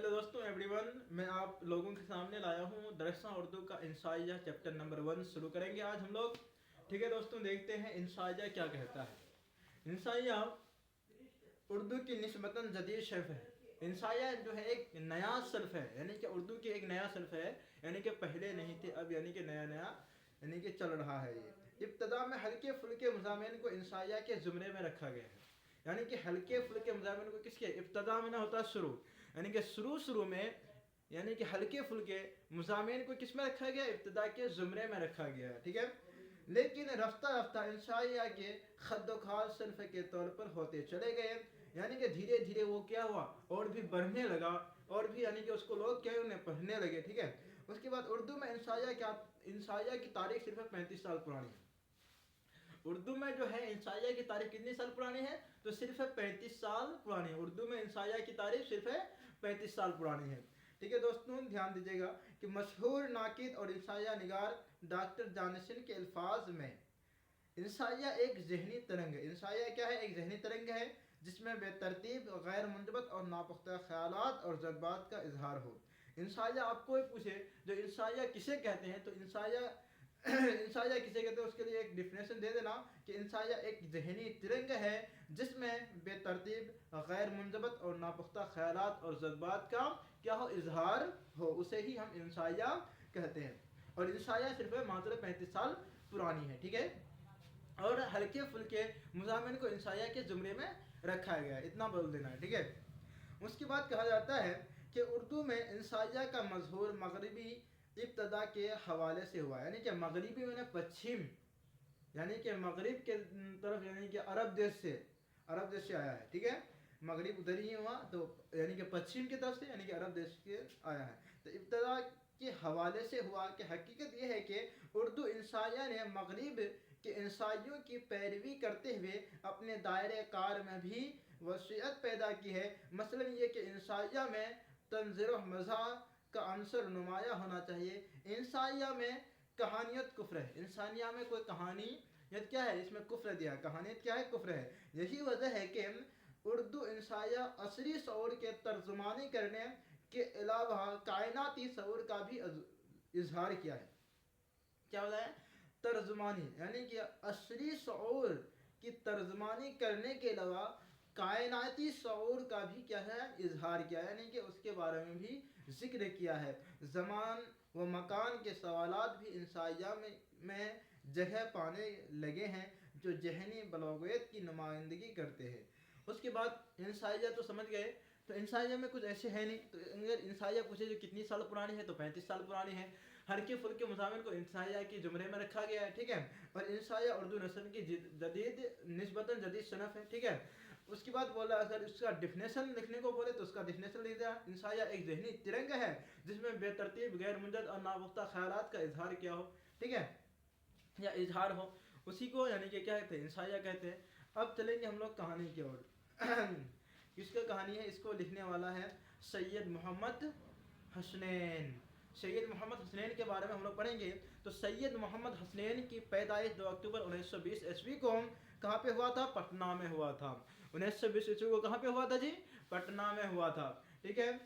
Hello दोस्तों everyone, मैं आप लोगों के सामने लाया हूँ दरसा उर्दू का इंसाइजा चैप्टर नंबर 1 शुरू करेंगे आज हम लोग। ठीक है दोस्तों, देखते हैं इंसाइजा क्या कहता है। इंसाइजा उर्दू की निस्बतन जदीद शर्फ है। इंसाइजा जो है एक नया सर्फ है, यानी कि उर्दू की एक नया सर्फ है, यानी कि पहले नहीं थे, अब यानी कि नया नया यानी कि चल रहा है। ये इब्तदा में हल्के फुल्के मज़ामीन को इंसाइजा के ज़ुमरे में रखा गया है। यानी कि हल्के फुल्के मज़ामीन को किसके इब्तदा में ना होता शुरू, यानी कि शुरू में यानी कि हल्के फुल्के मज़ामीन को किस में रखा गया, इब्तदा के ज़ुमरे में रखा गया है। ठीक है, लेकिन रफ्ता रफ्ता इंसाइया के खद्दोखाल सिर्फ के तौर पर होते चले गए, यानी कि धीरे धीरे वो क्या हुआ और भी बढ़ने लगा, और भी यानी कि उसको लोग क्या उन्हें पढ़ने लगे। ठीक है, उसके बाद उर्दू में इंसाइया की तारीख सिर्फ 35 साल पुरानी है। उर्दू में जो है इंसाइया की तारीख कितनी साल पुरानी है, तो सिर्फ 35 साल पुरानी है। उर्दू में इंसाइया की तारीख सिर्फ 35 साल पुरानी है। ठीक है दोस्तों, ध्यान दीजिएगा कि मशहूर नाकिद और इंसाइया निगार डॉक्टर जानसन के अल्फाज में इंसाइया एक जहनी तरंग है। इंसाइया क्या है, एक जहनी तरंग है जिसमें बेतरतीब, गैर मुंजमत और नापुख्ता ख्यालात और जज्बात का इजहार हो। इंसाइया आपको ही पूछे जो इंसाइया किसे कहते हैं, तो इंसाइया इंसाइया किसे कहते हैं उसके लिए एक डिफिनेशन दे देना कि इंसाइया एक जहनी तिरंग है जिसमें बेतरतीब, गैर मुंजमत और नापुख्ता ख्यालात और जज्बात का क्या हो, इजहार हो, उसे ही हम इंसाइया कहते हैं। और इंसाइया सिर्फ मात्र 35 साल पुरानी है। ठीक है, और हल्के फुल्के मुजामिन को इंसाइया के जुमरे में रखा गया है, इतना बोल देना है। ठीक है, उसके बाद कहा जाता है कि उर्दू में इंसाइया का मजहूर मगरबी इब्तदा के हवाले से हुआ, यानी कि मगरबी में पश्चिम, यानी कि मगरिब के तरफ, यानी कि अरब देश से आया है। ठीक है, मगरिब उधर ही हुआ, तो यानी कि पश्चिम की तरफ से, यानी कि अरब देश के आया है। तो इब्तदा के हवाले से हुआ कि हकीकत यह है कि उर्दू इंसाइया ने मगरिब के इंसाइयों की पैरवी करते हुए अपने दायरे कार में भी वसीयत पैदा की है। मसलन ये कि इंसाइया में तंज़ीर मज़ा का अंसर नुमाया होना चाहिए। इंसाइया में कहानियत कुफ्र है, इंसानिया में कोई कहानी यह क्या है, इसमें कुफ्र दिया, कहानियत क्या है, कुफ्र है। यही वजह है कि उर्दू इंसाइया असरी शऊर के तर्जुमानी करने के अलावा कायनाती शऊर का भी इजहार किया है। क्या होता है, तर्जुमानी, यानी कि असरी शऊर की तर्जुमानी करने के अलावा कायनाती शऊर का भी क्या है, इजहार किया, यानी कि उसके बारे में भी जिक्र किया है। ज़मान व मकान के सवालात भी इंसाइया में जगह पाने लगे हैं जो जहनी बलागत की नुमाइंदगी करते हैं। उसके बाद इंसाइया तो समझ गए, तो इंसाइया में कुछ ऐसे है नहीं। तो अगर इंसाइया पूछे जो कितनी साल पुरानी है, तो 35 साल पुरानी है। हल्के फुल्के मुजामिन को इंसाइया के जुमरे में रखा गया है। ठीक है, और इंसाइया उर्दू नस्ल की जदीद निस्बतन जदीद सनफ है। ठीक है, उसके बाद बोला अगर इसका डिफिनेशन लिखने को बोले तो उसका डिफिनेशन लिख दिया, इंसाइया एक जहनी तिरंगा है जिसमें बेतरतीब, गैर मुंजद और नापुख्ता ख्यालात का इजहार किया हो। ठीक है, या इजहार हो, उसी को यानी कि क्या कहते हैं, इंसाइया कहते हैं। अब चलेंगे हम लोग कहानी की ओर। किसका कहानी है, इसको लिखने वाला है सैयद मोहम्मद हसनैन। सैयद मोहम्मद हसनैन के बारे में हम लोग पढ़ेंगे। तो सैयद मोहम्मद हसनैन की पैदाइश 2 अक्टूबर 1920 ईस्वी को कहाँ पे हुआ था, पटना में हुआ था। 1920 ईस्वी को कहाँ पे हुआ था जी, पटना में हुआ था। ठीक है,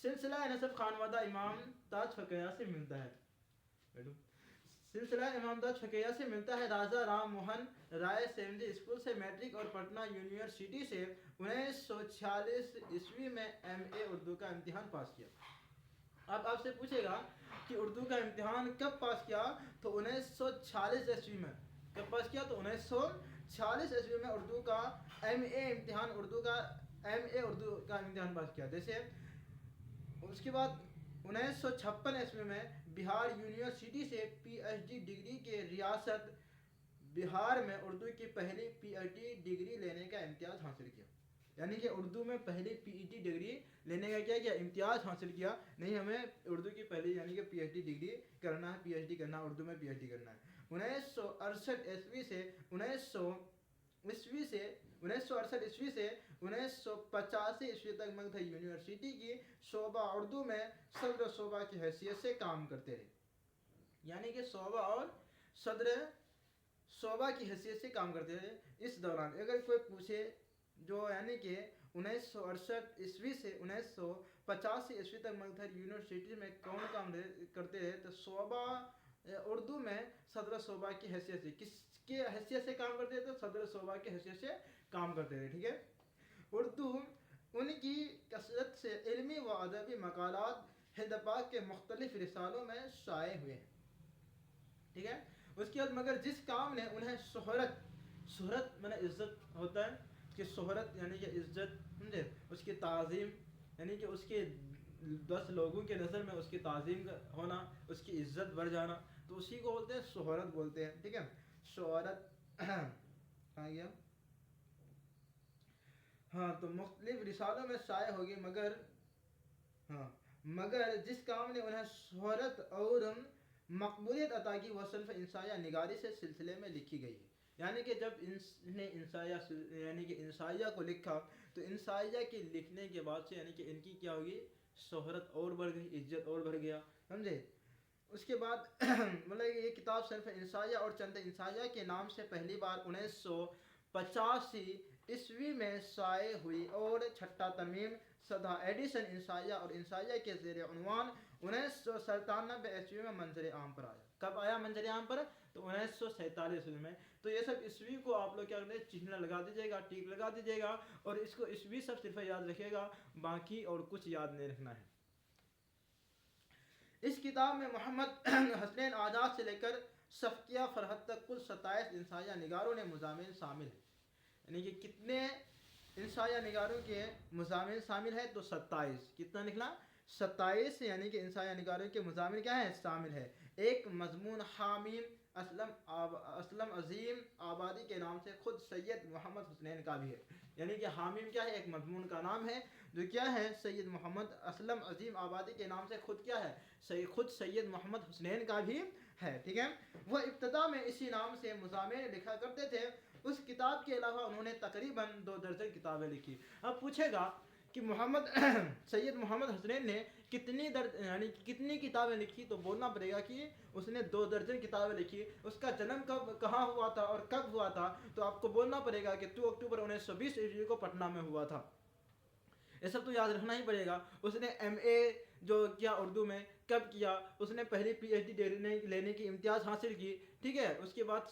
सिलसिला नसब खानवादा इमाम ताज फकैया से मिलता है। सिलसिला इमामदाद फकैया से मिलता है। राजा राम मोहन राय सेकेंडरी स्कूल से मैट्रिक और पटना यूनिवर्सिटी से 1946 ईस्वी में एमए उर्दू का इम्तिहान पास किया। अब आपसे पूछेगा कि उर्दू का इम्तिहान कब पास किया, तो 1946 ईस्वी में। कब पास किया, तो 1946 ईस्वी में उर्दू का एमए उर्दू का इम्तिहान पास किया। जैसे उसके बाद 1956 ईस्वी में बिहार यूनिवर्सिटी से पीएचडी डिग्री के रियासत बिहार में उर्दू की पहली पीएचडी डिग्री लेने का इम्तियाज़ हासिल किया। यानी कि उर्दू में पहली पीएचडी डिग्री लेने का क्या किया, इम्तियाज़ हासिल किया। नहीं, हमें उर्दू की पहली यानी कि पीएचडी डिग्री करना है, पीएचडी करना है, उर्दू में पीएचडी करना है। 1968 ईस्वी से 1968 ईस्वी से 1985 ईस्वी तक मगध यूनिवर्सिटी की शोबा उर्दू में सदर शोबा की हैसियत से काम करते रहे। यानी कि शोबा और सदर शोबा की हैसियत से काम करते रहे। इस दौरान अगर कोई पूछे जो यानी कि 1968 ईस्वी से 1985 ईस्वी तक मगधर यूनिवर्सिटी में कौन काम करते रहे? तो शोबा उर्दू में सदर शोबा की हैसियत से, किसके हैसियत से काम करते थे? तो सदर शोबा की हैसियत से काम करते थे, ठीक है। उर्दू उनकी कसरत से इल्मी व अदबी मकालात हिंद पाक के मुख्तलिफ रिसालों में शाये हुए हैं, ठीक है। उसके बाद मगर जिस काम ने उन्हें शोहरत मैंने इज्जत होता है कि शोहरत यानी कि इज्जत, समझे, उसकी ताज़ीम यानी कि उसके 10 लोगों के नज़र में उसकी ताज़ीम होना, उसकी इज्जत बढ़ जाना, तो उसी को बोलते हैं शोहरत बोलते हैं, ठीक है। शोहरत कहाँ गया? हाँ, तो मुख्तलिफ रिसालों में शाये होगी मगर, हाँ, मगर जिस काम ने उन्हें शोहरत और मकबूलियत अता की वह सिर्फ इंसाया निगारी से सिलसिले में लिखी गई है। यानी कि जब इन्हें इंसाया यानी कि इंसाया को लिखा तो इंसाया के लिखने के बाद से यानी कि इनकी क्या होगी? शोहरत और बढ़ गई, इज्जत और बढ़ गया, समझे। उसके बाद मतलब ये किताब सिर्फ इंसाया और चंद इंसाया के नाम से पहली बार 1985 ईस्वी में शाये हुई और छठा तरमीम सदा एडिशन इंसाया और इंसाया के ज़ेर उन्वान 1997 ईस्वी में मंजर आम पर आया। कब आया मंजर आम पर? तो 1947 ईस्वी में। तो ये सब ईस्वी को आप लोग क्या करते हैं? चिन्ह लगा दीजिएगा, टिक लगा दीजिएगा, और इसको ईस्वी सब सिर्फ याद रखिएगा, बाकी और कुछ याद नहीं रखना है। इस किताब में मोहम्मद हसनैन आजाद से लेकर सफकिया फरहत तक कुल 27 इंसाया निगारों ने मुजामिन शामिल है। यानी कि कितने इंसाया निगारों के मुजामिन शामिल है? तो 27। कितना निकला? 27, यानी कि इंसाया निगारों के मुजामिन क्या है? शामिल है। एक मजमून हामिम असलम अजीम आबादी के नाम से खुद सैयद मोहम्मद हुसैन का भी है। यानी कि हामिम क्या है? एक मजमून का नाम है जो क्या है? सैयद मोहम्मद असलम अजीम आबादी के नाम से खुद क्या है? खुद सैयद मोहम्मद हुसैन का भी है, ठीक है। वह इब्तदा में इसी नाम से मुजामिन लिखा करते थे। उस किताब के अलावा उन्होंने तकरीबन 2 दर्जन किताबें लिखी। अब पूछेगा कि सैयद मोहम्मद हुसैन ने यानी कितनी किताबें लिखी? तो बोलना पड़ेगा कि उसने 2 दर्जन किताबें लिखी। उसका जन्म कब कहाँ हुआ था और कब हुआ था? तो आपको बोलना पड़ेगा कि 2 अक्टूबर 1920 ईस्वी को पटना में हुआ था। ये सब तो याद रखना ही पड़ेगा। उसने MA जो किया उर्दू में कब किया? उसने पहली PhD लेने की इम्तियाज़ हासिल की, ठीक है। उसके बाद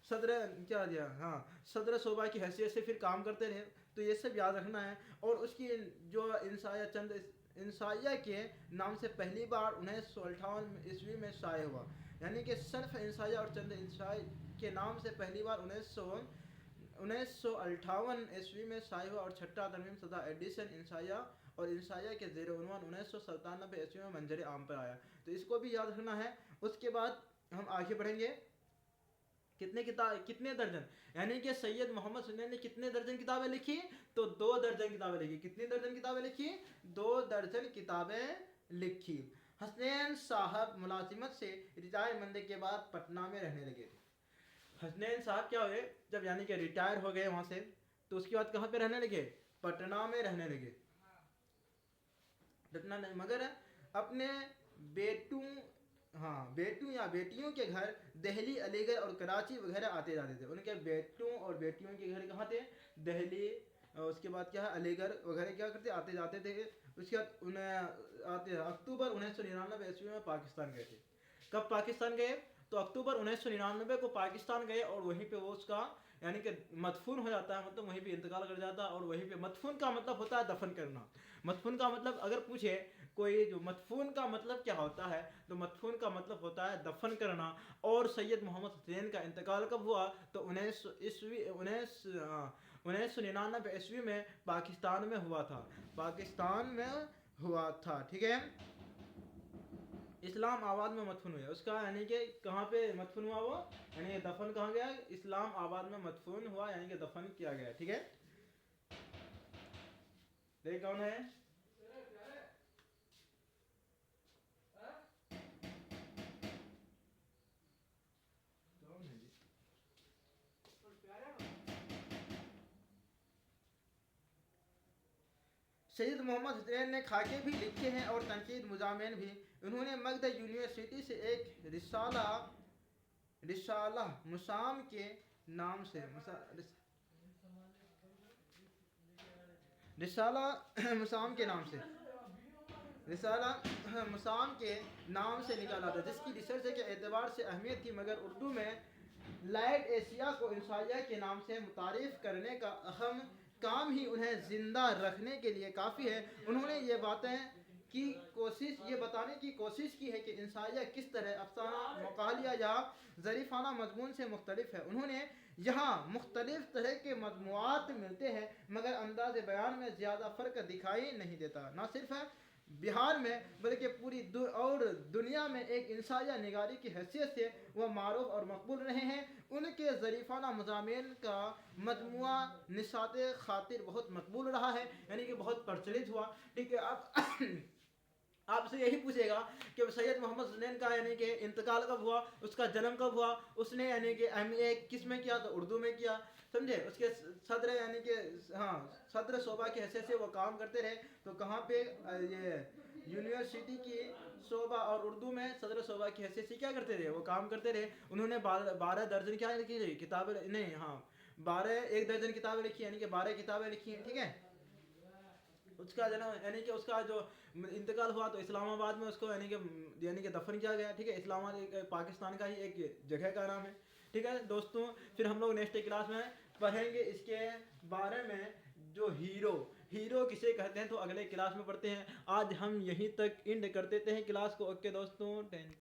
सदर क्या दिया, हाँ, सदर शोबा की हैसियत से फिर काम करते रहे। तो ये सब याद रखना है। और उसकी जो चंद इंसाया के नाम से पहली बार 1958 ईस्वी में शाये हुआ। यानी कि सिर्फ इंसाया और चंद इंसाया के नाम से पहली बार 1958 ईस्वी में शाये हुआ और छठा तरमीम सदा एडिशन इंसाया और इंसाया के ज़ेर उन्वान 1997 ईस्वी में मंजर आम पर आया। तो इसको भी याद रखना है। उसके बाद हम आगे बढ़ेंगे। कितने दर्जन? यानी कि सैयद मोहम्मद हुसैन ने कितने दर्जन किताबें लिखी? तो 2 दर्जन किताबें लिखी। कितनी दर्जन किताबें लिखी? 2 दर्जन किताबें लिखी। हसनैन साहब मुलाजिमत से रिटायरमेंट के बाद पटना में रहने लगे थे। हसनैन साहब क्या हुए? जब यानी कि रिटायर हो गए वहाँ से, तो उसके बाद कहाँ पे रहने लगे? पटना में रहने लगे। पटना नहीं, मगर अपने बेटों या बेटियों के घर दिल्ली, अलीगढ़ और कराची वगैरह आते जाते थे। उनके बेटों और बेटियों के घर कहाँ थे? दिल्ली, उसके बाद क्या है, अलीगढ़ वगैरह क्या करते? आते जाते थे। उसके बाद उन्हें अक्टूबर 1999 ईस्वी में पाकिस्तान गए थे। कब पाकिस्तान गए? तो अक्टूबर 1999 को पाकिस्तान गए और वहीं पे वो उसका यानी कि मदफून हो जाता है, मतलब वहीं पे इंतकाल कर जाता है। और वहीं पे मदफून का मतलब होता है दफन करना। मदफून का मतलब अगर पूछे कोई जो मदफून का मतलब क्या होता है, तो मदफून का मतलब होता है दफन करना। और सैयद मोहम्मद हुसैन का इंतकाल कब हुआ? तो 1999 ईस्वी में पाकिस्तान में हुआ था। पाकिस्तान में हुआ था, ठीक है। इस्लाम आबाद में मदफून हुआ उसका, यानी कि कहाँ पे मदफून हुआ वो, यानी दफन कहाँ गया? इस्लाम आबाद में मदफून हुआ, यानी कि दफन किया गया, ठीक है। देख कौन है? सैयद मोहम्मद हुसैन ने खाके भी लिखे हैं और तनकीद मुजामिन भी। उन्होंने मगध यूनिवर्सिटी से एक रिसाला मुसाम के नाम से रिसाला मुसाम के नाम से, रिसाला मुसाम के नाम से निकाला था, जिसकी रिसर्च के एतबार से अहमियत थी, मगर उर्दू में लाइट एशिया को इंसाइया के नाम से मुतारिफ करने का अहम काम ही उन्हें ज़िंदा रखने के लिए काफ़ी है। उन्होंने ये बातें की कोशिश, ये बताने की कोशिश की है कि इंसाइया किस तरह अफसाना, मकालिया या ज़रीफ़ाना मजमून से मुख्तलिफ है। उन्होंने यहाँ मुख्तलिफ तरह के मजमुआत मिलते हैं, मगर अंदाज़ बयान में ज़्यादा फ़र्क दिखाई नहीं देता। न सिर्फ बिहार में बल्कि पूरी और दुनिया में एक इंसाइया निगारी की हैसियत से वह मारूफ और मकबूल रहे हैं। उनके ज़रीफ़ाना मज़ामीन का मजमुआ निशात खातिर बहुत मकबूल रहा है, यानी कि बहुत प्रचलित हुआ। ठीक है, अब आपसे यही पूछेगा कि सैयद मोहम्मद जुनैन का यानी कि इंतकाल कब हुआ, उसका जन्म कब हुआ, उसने यानी कि MA किस में किया, तो उर्दू में किया, समझे। उसके सदर यानी कि हाँ सदर शोबा की हैसियत से वो काम करते रहे। तो कहाँ पे ये यूनिवर्सिटी की शोबा और उर्दू में सदर शोबा की हैसियत से क्या करते रहे, वो काम करते रहे। उन्होंने 12 दर्जन क्या लिखी थी किताबें, नहीं हाँ 1 दर्जन किताबें लिखी, यानी कि 12 किताबें लिखी हैं, ठीक है। उसका जन्म यानी कि उसका जो इंतकाल हुआ तो इस्लामाबाद में उसको यानी कि दफन किया गया, ठीक है। इस्लामाबाद एक पाकिस्तान का ही एक जगह का नाम है, ठीक है दोस्तों। फिर हम लोग नेक्स्ट क्लास में पढ़ेंगे इसके बारे में, जो हीरो किसे कहते हैं, तो अगले क्लास में पढ़ते हैं। आज हम यहीं तक एंड कर देते हैं क्लास को। ओके दोस्तों, 10